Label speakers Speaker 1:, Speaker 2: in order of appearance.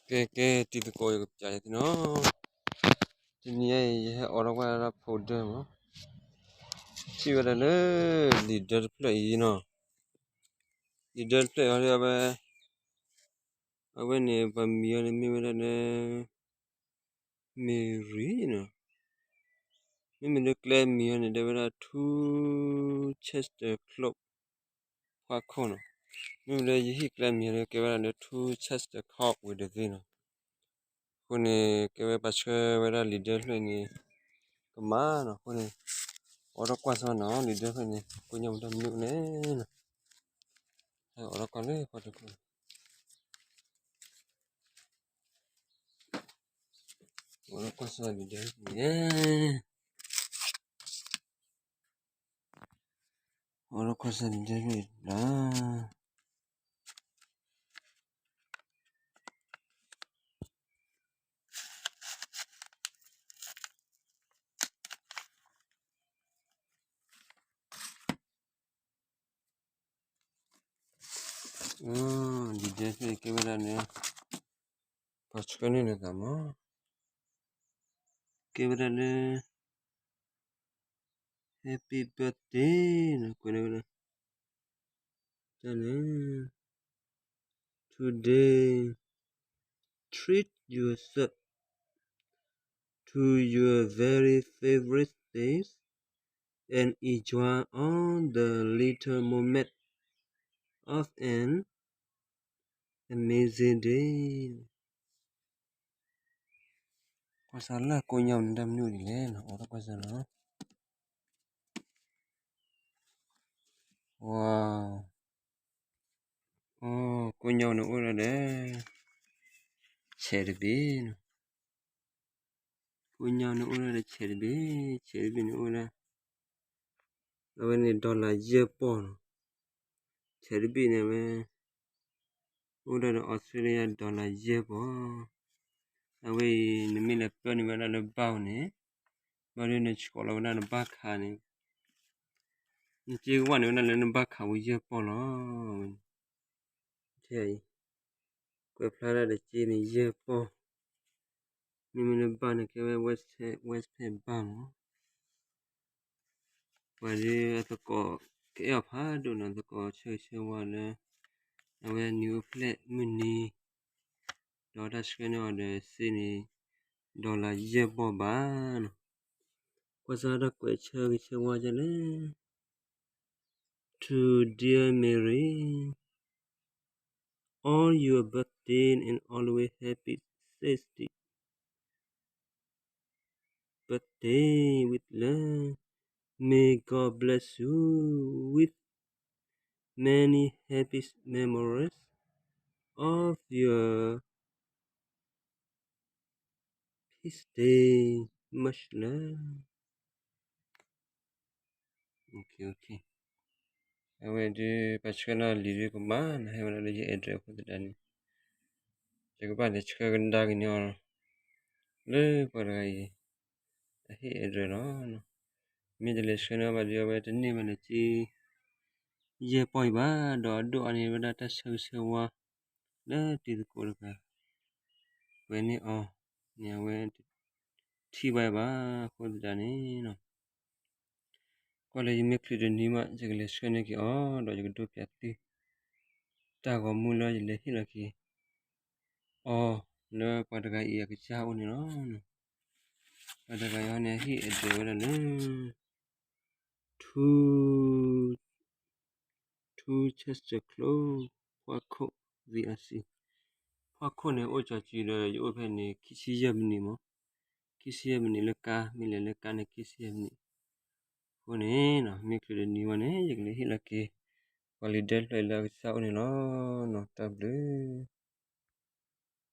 Speaker 1: cái ti cái coi cái chạy thì nó thì này ở qua là folder mà chỉ về nó leader play nó leader play ở đây ở bên này và miêu này miêu này miri nó mình được claim miêu này đây là two chest club qua con mình đây chỉ claim miêu này cái là two chest cup with the vino con này cái bắt chơi về leader play này cái má nó con này ở đó qua sao nó leader play này con nhau đâm nhựa này ở đó con đấy con được ở đó qua sao leader nhé ở đó qua sao leader đó leader play cái này Pachkani na tama. Kebrane happy birthday na kuna tane. Today treat yourself to your very favorite days and enjoy all the little moment of an amazing day. Pasal ko nyam ndam nu ni len ora pasal no. Wow. Oh, ko nyam no ora de. Cherbin. Ko nyam no ora de cherbin no ora. Awen dollar Japan. Cherbin awen ora de Australia dollar Japan. Awen ni mila pani wala na bao ne. Bari na chikola wala na baka ne. Nchi wani wala na baka wi Japan lo. Chai. Kwa plana de chini Japan. Ni mila bana kewe West Pen bang. Bari atako kaya pa do na atako che wala. Awen new flat mini. Dollar screen order sini dollar Japan ban. Kwasada kwecha wajale. To dear Mary, all your birthday and always happy 60th birthday with love. May God bless you with many happy memories of your feast day. Much love. Okay. I will do Pachkana Liri Kuman. I will do address for the Danny. Check about the chicken dog in your live for I hate address. Middle Shana by the way to name and a tea. Ye poi ba do any data so that is the when it oh near went tea by ba for the Danny. College make the Nima Jaglesh oh, do you do piatti? Tago Mula Hilaki. Oh, no, Pataga Yakicha on your own. Patagayana he at the two chest clothes. Quaco VRC. Quacone Ochachi, you open a Kisiamnimo. Kisiamni Laka, Millecana Kisiamni. One, make the new one, Hilaki. Qualidad like sound no tablet.